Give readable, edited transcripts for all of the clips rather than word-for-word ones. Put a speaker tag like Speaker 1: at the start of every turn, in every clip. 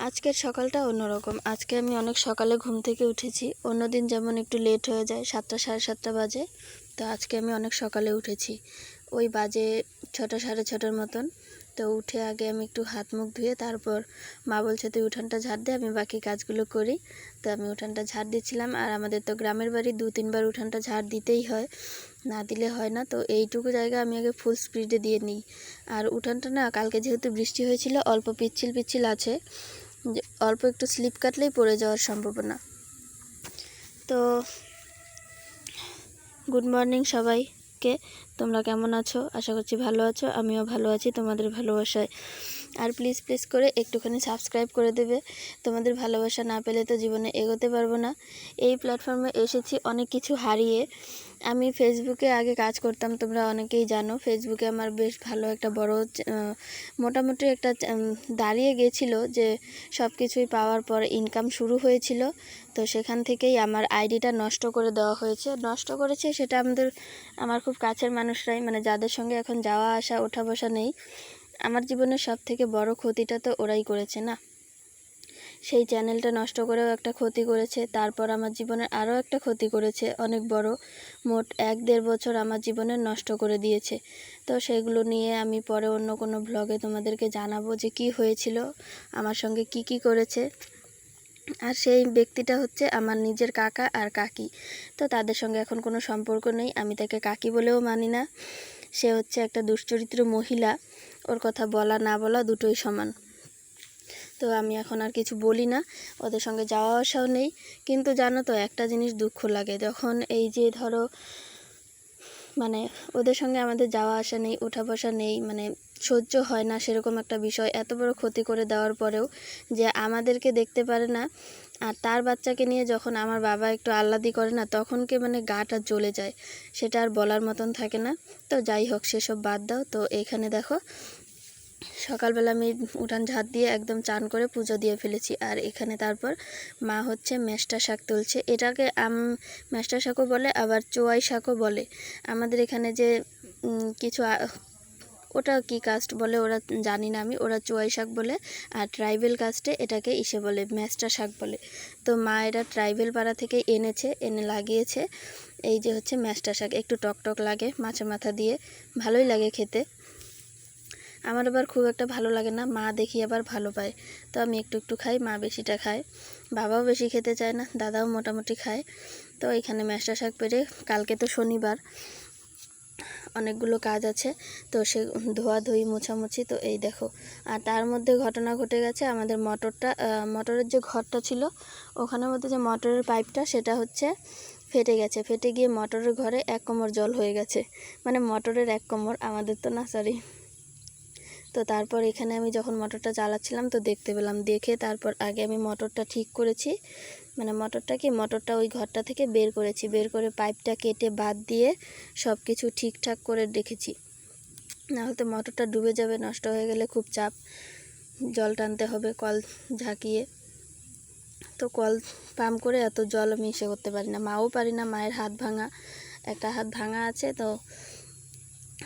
Speaker 1: আজকের সকালটা অন্যরকম। আজকে আমি অনেক সকালে ঘুম থেকে উঠেছি। অন্যদিন যেমন একটু লেট হয়ে যায়, 7টা সাড়ে 7টা বাজে, তো আজকে আমি অনেক সকালে উঠেছি। ওই বাজে 6টা সাড়ে 6টার মতন। তো উঠে আগে আমি একটু হাত মুখ ধুয়ে তারপর মা বলছে তুই উঠানটা ঝাড় দে, আমি বাকি কাজগুলো করি। তো আমি উঠানটা ঝাড় দিচ্ছিলাম। আর আমাদের তো গ্রামের বাড়ি 2-3 বার উঠানটা ঝাড় দিতেই হয়, না দিলে হয় না। তো এইটুকু জায়গা আমি আগে ফুল স্পিডে দিয়ে নিই। আর উঠানটা না, কালকে যেহেতু বৃষ্টি হয়েছিল, অল্প পিচ্ছিল পিচ্ছিল আছে, যে অল্প একটু স্লিপ কাটলেই পড়ে যাওয়ার সম্ভাবনা। তো গুড মর্নিং সবাইকে। তোমরা কেমন আছো? আশা করছি ভালো আছো। আমিও ভালো আছি তোমাদের ভালোবাসায়। আর প্লিজ করে একটুখানি সাবস্ক্রাইব করে দেবে। তোমাদের ভালোবাসা না পেলে তো জীবনে এগোতে পারবো না। এই প্ল্যাটফর্মে এসেছি অনেক কিছু হারিয়ে। আমি ফেসবুকে আগে কাজ করতাম, তোমরা অনেকেই জানো। ফেসবুকে আমার বেশ ভালো একটা বড় মোটামুটি একটা দাঁড়িয়ে গেছিলো যে সব কিছুই পাওয়ার পর ইনকাম শুরু হয়েছিল। তো সেখান থেকেই আমার আইডিটা নষ্ট করে দেওয়া হয়েছে। নষ্ট করেছে সেটা আমার খুব কাছের মানুষরাই, মানে যাদের সঙ্গে এখন যাওয়া আসা ওঠা বসা নেই। আমার জীবনের সব থেকে বড় ক্ষতিটা তো ওরাই করেছে না। সেই চ্যানেলটা নষ্ট করেও একটা ক্ষতি করেছে, তারপর আমার জীবনের আরও একটা ক্ষতি করেছে অনেক বড়। মোট 1-1.5 বছর আমার জীবনের নষ্ট করে দিয়েছে। তো সেগুলো নিয়ে আমি পরে অন্য কোনো ব্লগে তোমাদেরকে জানাবো যে কি হয়েছিল, আমার সঙ্গে কি করেছে। আর সেই ব্যক্তিটা হচ্ছে আমার নিজের কাকা আর কাকি। তো তাদের সঙ্গে এখন কোনো সম্পর্ক নেই, আমি তাকে কাকি বলেও মানি না। সে হচ্ছে একটা দুশ্চরিত্র মহিলা, ওর কথা বলা না বলা দুটোই সমান। তো আমি এখন আর কিছু বলি না, ওদের সঙ্গে যাওয়া আসাও নেই। কিন্তু জানো তো, একটা জিনিস দুঃখ লাগে, যখন এই যে ধরো মানে ওদের সঙ্গে আমাদের যাওয়া আসা নেই, ওঠা বসা নেই, মানে সহ্য হয় না সেরকম একটা বিষয়। এত বড় ক্ষতি করে দেওয়ার পরেও যে আমাদেরকে দেখতে পারে না, আর তার বাচ্চাকে নিয়ে যখন আমার বাবা একটু আহ্লাদি করে না, তখনকে মানে গাটা জ্বলে যায়, সেটা আর বলার মতন থাকে না। তো যাই হোক, সেসব বাদ দাও। তো এখানে দেখো, সকালবেলা আমি উঠান ঝাড় দিয়ে একদম চান করে পুজো দিয়ে ফেলেছি। আর এখানে তারপর মা হচ্ছে মেষ্টা শাক তুলছে। এটাকে মেষ্টা শাকও বলে, আবার চোয়াই শাকও বলে। আমাদের এখানে যে কিছু ওটা কি কাস্ট বলে ওরা জানি না আমি, ওরা চোয়াই শাক বলে। আর ট্রাইবেল কাস্টে এটাকে ইসে বলে, মেষ্টা শাক বলে। তো মা এটা ট্রাইবেল পাড়া থেকে এনে লাগিয়েছে। এই যে হচ্ছে মেষ্টা শাক, একটু টক লাগে, মাছের মাথা দিয়ে ভালোই লাগে খেতে। আমার আবার খুব একটা ভালো লাগে না, মা দেখি আবার ভালো পায়। তো আমি একটু খাই, মা বেশিটা খায়। বাবাও বেশি খেতে চায় না, দাদাও মোটামুটি খায়। তো এখানে মেষ্টা শাক পেরে, কালকে তো শনিবার, অনেকগুলো কাজ আছে। তো সে ধোয়াধুয়ি মোছামুছি, তো এই দেখো। আর তার মধ্যে ঘটনা ঘটে গেছে, আমাদের মোটরের যে ঘরটা ছিল, ওখানের মধ্যে যে মোটরের পাইপটা, সেটা হচ্ছে ফেটে গেছে। ফেটে গিয়ে মোটরের ঘরে 1 কোমর জল হয়ে গেছে। মানে মোটরের 1 কোমর, আমাদের তো না, সরি। তো তারপর এখানে আমি যখন মোটরটা চালাচ্ছিলাম, তো দেখতে পেলাম, দেখে তারপর আগে আমি মোটরটা ঠিক করেছি। মানে মোটরটা ওই ঘরটা থেকে বের করেছি, বের করে পাইপটা কেটে বাদ দিয়ে সব কিছু ঠিকঠাক করে রেখেছি। না হলে মোটরটা ডুবে যাবে, নষ্ট হয়ে গেলে খুব চাপ, জল টানতে হবে কল ঝাঁকিয়ে। তো কল পাম্প করে এত জল আমি ইসে করতে পারি না, মাও পারি না, মায়ের হাত ভাঙা, একটা হাত ভাঙা আছে। তো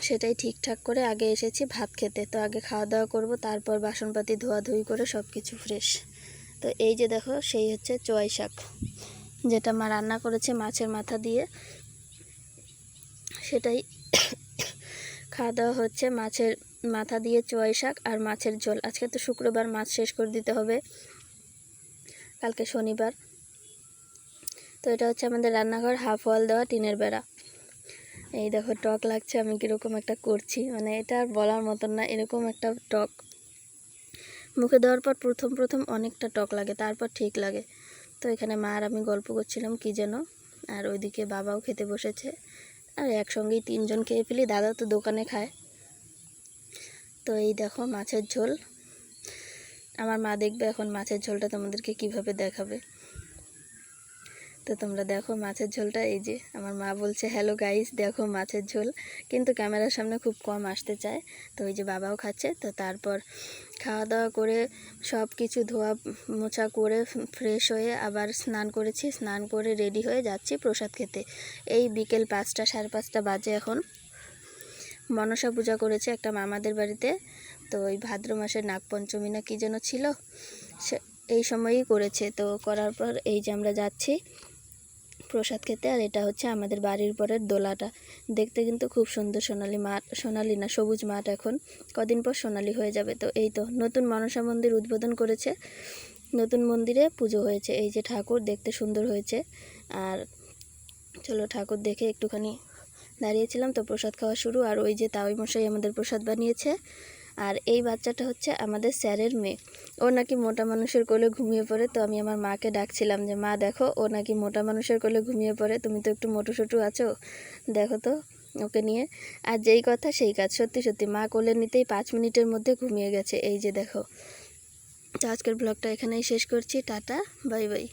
Speaker 1: সেটাই ঠিকঠাক করে আগে এসেছি ভাত খেতে। তো আগে খাওয়া দাওয়া করব, তারপর বাসনপাতি ধোয়াধুয়ি করে সব কিছু ফ্রেশ। তো এই যে দেখো, সেই হচ্ছে চোয়াই শাক, যেটা মা রান্না করেছে মাছের মাথা দিয়ে, সেটাই খাওয়া দাওয়া হচ্ছে। মাছের মাথা দিয়ে চোয়াই শাক আর মাছের ঝোল। আজকে তো শুক্রবার, মাছ শেষ করে দিতে হবে, কালকে শনিবার। তো এটা হচ্ছে আমাদের রান্নাঘর, হাফ ওয়াল দেওয়া টিনের বেড়া। এই দেখো, টক লাগছে, আমি কীরকম একটা করছি, মানে এটা আর বলার মতন না, এরকম একটা টক। মুখে দেওয়ার পর প্রথম অনেকটা টক লাগে, তারপর ঠিক লাগে। তো এখানে মা আর আমি গল্প করছিলাম কি যেন, আর ওইদিকে বাবাও খেতে বসেছে। আর একসঙ্গেই 3জন খেয়ে ফেলি, দাদা তো দোকানে খায়। তো এই দেখো মাছের ঝোল। আমার মা দেখবে এখন মাছের ঝোলটা তোমাদেরকে কিভাবে দেখাবে। তো তোমরা দেখো মাছের ঝোলটা। এই যে আমার মা বলছে হ্যালো গাইস, দেখো মাছের ঝোল, কিন্তু ক্যামেরার সামনে খুব কম আসতে চায়। তো ওই যে বাবাও খাচ্ছে। তো তারপর খাওয়া দাওয়া করে সব কিছু ধোয়া মোছা করে ফ্রেশ হয়ে আবার স্নান করেছি, স্নান করে রেডি হয়ে যাচ্ছি প্রসাদ খেতে। এই বিকেল 5টা সাড়ে 5টা বাজে এখন। মনসা পূজা করেছে একটা মামাদের বাড়িতে। তো ওই ভাদ্র মাসের নাগপঞ্চমী না কি যেন ছিল, এই সময়ই করেছে। তো করার পর এই যে আমরা যাচ্ছি প্রসাদ খেতে। আর এটা হচ্ছে আমাদের বাড়ির পরের দোলাটা, দেখতে কিন্তু খুব সুন্দর, সোনালি মাঠ, সোনালি না সবুজ মাঠ, এখন কদিন পর সোনালি হয়ে যাবে। তো এই তো নতুন মনসা মন্দির উদ্বোধন করেছে, নতুন মন্দিরে পুজো হয়েছে। এই যে ঠাকুর দেখতে সুন্দর হয়েছে। আর চলো ঠাকুর দেখে একটুখানি দাঁড়িয়েছিলাম, তো প্রসাদ খাওয়া শুরু। আর ওই যে তাওই মশাই আমাদের প্রসাদ বানিয়েছে। আর এই বাচ্চাটা হচ্ছে আমাদের স্যারের মেয়ে, ও নাকি মোটা মানুষের কোলে ঘুমিয়ে পড়ে। তো আমি আমার মাকে ডাকছিলাম যে মা দেখো, ও নাকি মোটা মানুষের কোলে ঘুমিয়ে পড়ে, তুমি তো একটু মোটুসোটু আছো, দেখো তো ওকে নিয়ে। আর যেই কথা সেই কাজ, সত্যি সত্যি মা কোলে নিতেই 5 মিনিটের মধ্যে ঘুমিয়ে গেছে। এই যে দেখো। তো আজকের ব্লগটা এখানেই শেষ করছি, টাটা বাই বাই।